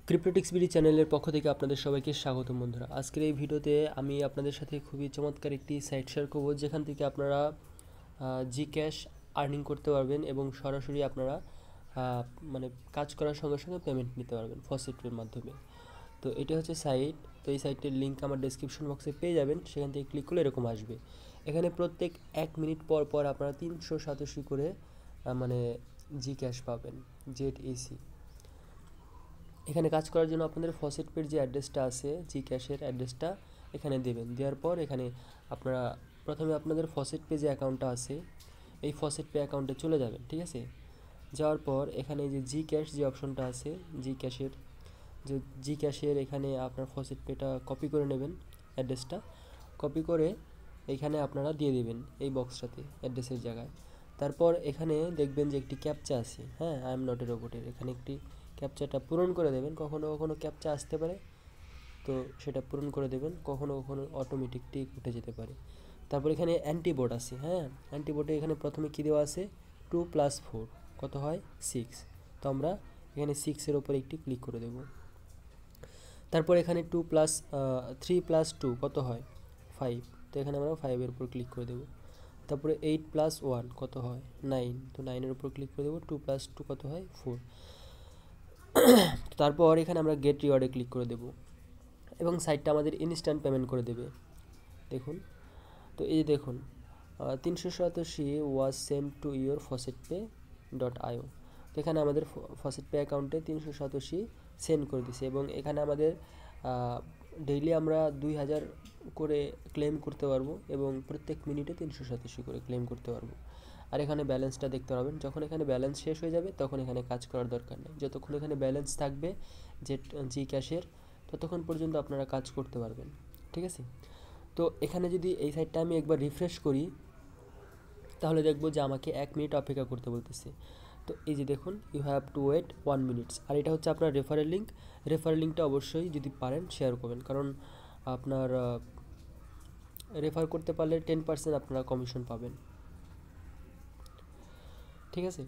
ক্রিপ্টোটিক্স BD চ্যানেলের পক্ষ থেকে আপনাদের সবাইকে স্বাগতম বন্ধুরা। আজকের এই ভিডিওতে আমি আপনাদের সাথে খুবই চমৎকার একটি সাইট শেয়ার করব, যেখান থেকে আপনারা জি ক্যাশ আর্নিং করতে পারবেন এবং সরাসরি আপনারা মানে কাজ করার সঙ্গে সঙ্গে পেমেন্ট নিতে পারবেন ফসেটের মাধ্যমে। তো এটা হচ্ছে সাইট। তো এই সাইটের লিঙ্ক আমার ডেসক্রিপশন বক্সে পেয়ে যাবেন, সেখান থেকে ক্লিক করলে এরকম আসবে। এখানে প্রত্যেক 1 মিনিট পর পর আপনারা 387 করে মানে জি ক্যাশ পাবেন, ZEC। এখানে কাজ করার জন্য আপনাদের ফসেট পের যে অ্যাড্রেসটা আছে, জি ক্যাশের অ্যাড্রেসটা এখানে দেবেন। দেওয়ার পর এখানে আপনারা প্রথমে আপনাদের ফসেট পে যে অ্যাকাউন্টটা আছে, এই ফসেট পে অ্যাকাউন্টে চলে যাবেন, ঠিক আছে। যাওয়ার পর এখানে যে জি ক্যাশ যে অপশনটা আছে, জি ক্যাশের এখানে আপনার ফসেট পেটা কপি করে নেবেন, অ্যাড্রেসটা কপি করে এখানে আপনারা দিয়ে দেবেন এই বক্সটাতে অ্যাড্রেসের জায়গায়। তারপর এখানে দেখবেন যে একটি ক্যাপচা আছে, হ্যাঁ, আই এম নট এ রোবটের, এখানে একটি ক্যাপচাটা পূরণ করে দেবেন। কখনো কখনো ক্যাপচা আসতে পারে, তো সেটা পূরণ করে দেবেন। কখনো কখনো অটোমেটিক টিক উঠে যেতে পারে। তারপর এখানে অ্যান্টিবোর্ড আছে, হ্যাঁ, অ্যান্টিবোর্ডে এখানে প্রথমে কী দেওয়া আছে, 2 + 4 কত হয় 6। তো আমরা এখানে 6-এর ওপর একটি ক্লিক করে দেব। তারপর এখানে 3 + 2 কত হয় 5, তো এখানে আমরা 5-এর উপর ক্লিক করে দেব। তারপরে 8 + 1 কত হয় 9, তো 9-এর উপর ক্লিক করে দেবো। 2 + 2 কত হয় 4। তারপর এখানে আমরা গেট রিওয়ার্ডে ক্লিক করে দেব এবং সাইটটা আমাদের ইনস্ট্যান্ট পেমেন্ট করে দেবে। দেখুন, তো এই যে দেখুন 387 ওয়াজ সেন্ড টু ইউর faucetpay.io। তো এখানে আমাদের ফসেট পে অ্যাকাউন্টে 387 সেন্ড করে দিছে এবং এখানে আমাদের ডেইলি আমরা 2000 করে ক্লেম করতে পারবো এবং প্রত্যেক মিনিটে 387 করে ক্লেম করতে পারবো। আর এখানে ব্যালেন্সটা দেখতে পাবেন। যখন এখানে ব্যালেন্স শেষ হয়ে যাবে তখন এখানে কাজ করার দরকার নেই। যতক্ষণ এখানে ব্যালেন্স থাকবে জি ক্যাশের, ততক্ষণ পর্যন্ত আপনারা কাজ করতে পারবেন, ঠিক আছে। তো এখানে যদি এই সাইটটা আমি একবার রিফ্রেশ করি, তাহলে দেখবো যে আমাকে 1 মিনিট অপেক্ষা করতে বলতেছে। তো এই যে দেখুন, you have to wait 1 minutes. আর এটা হচ্ছে আপনার রেফারেল লিঙ্ক। রেফারেল লিঙ্কটা অবশ্যই যদি পারেন শেয়ার করবেন, কারণ আপনার রেফার করতে পারলে 10% আপনারা কমিশন পাবেন, ঠিক আছে।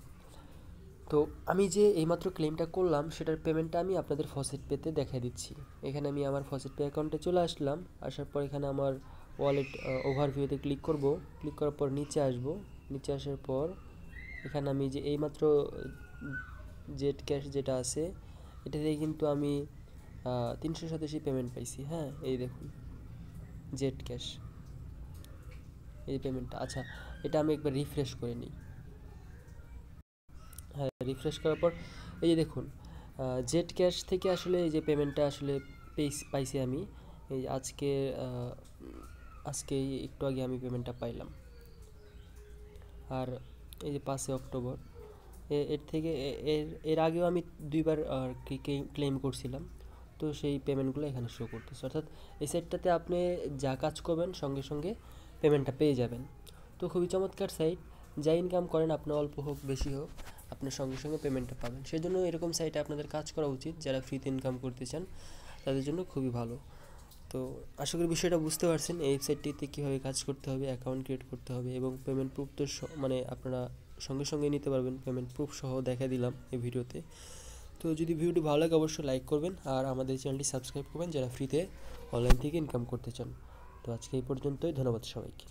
তো আমি যে এইমাত্র ক্লেমটা করলাম সেটার পেমেন্টটা আমি আপনাদের ফসেট পেতে দেখাই দিচ্ছি। এখানে আমি আমার ফসেট পে অ্যাকাউন্টে চলে আসলাম। আসার পর এখানে আমার ওয়ালেট ওভারভিউতে ক্লিক করব। ক্লিক করার পর নিচে আসব। নিচে আসার পর এখানে আমি যে এইমাত্র জেড ক্যাশ যেটা আছে, এটা থেকে কিন্তু আমি 387 পেমেন্ট পাইছি, হ্যাঁ, এই দেখুন জেড ক্যাশ এই পেমেন্টটা। আচ্ছা, এটা আমি একবার রিফ্রেশ করে নিই। হ্যাঁ, রিফ্রেশ করার পর এই যে দেখুন জেড ক্যাশ থেকে আসলে এই যে পেমেন্টটা আসলে পাইছি আমি। এই আজকে একটু আগে আমি পেমেন্টটা পাইলাম। আর এই যে 5 অক্টোবর, এর থেকে এর আগেও আমি 2বার ক্লেম করছিলাম। তো সেই পেমেন্টগুলো এখানে শো করতেছে, অর্থাৎ এই সাইটটাতে আপনি যা কাজ করবেন সঙ্গে সঙ্গে পেমেন্টটা পেয়ে যাবেন। তো খুবই চমৎকার সাইট। যা ইনকাম করেন আপনি, অল্প হোক বেশি হোক, আপনার সঙ্গে সঙ্গে পেমেন্টটা পাবেন। সেজন্য এরকম সাইটে আপনাদের কাজ করা উচিত। যারা ফ্রিতে ইনকাম করতে চান তাদের জন্য খুবই ভালো। তো আশা করি বিষয়টা বুঝতে পারছেন। এই ওয়েবসাইটটিতে কীভাবে কাজ করতে হবে, অ্যাকাউন্ট ক্রিয়েট করতে হবে এবং পেমেন্ট প্রুফ তো মানে আপনারা সঙ্গে সঙ্গে নিতে পারবেন। পেমেন্ট প্রুফ সহ দেখা দিলাম এই ভিডিওতে। তো যদি ভিডিওটি ভালো লাগে অবশ্যই লাইক করবেন আর আমাদের চ্যানেলটি সাবস্ক্রাইব করবেন যারা ফ্রিতে অনলাইন থেকে ইনকাম করতে চান। তো আজকে এই পর্যন্তই, ধন্যবাদ সবাইকে।